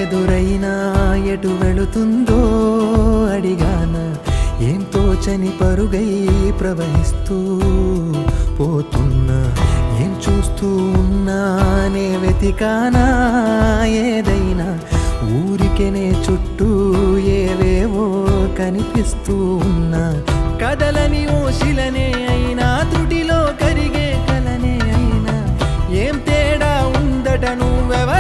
ఎదురైనా ఎటు వెళుతుందో అడిగాన ఏం తోచని పరుగై ప్రవహిస్తూ పోతున్నా ఏం చూస్తూ ఉన్నానే వెతికానా ఏదైనా ఊరికెనే చుట్టూ ఏవేవో కనిపిస్తూ ఉన్నా కదలని ఓశిలనే అయినా త్రుటిలో కరిగే కలనే అయినా ఏం తేడా ఉందట నువ్వెవ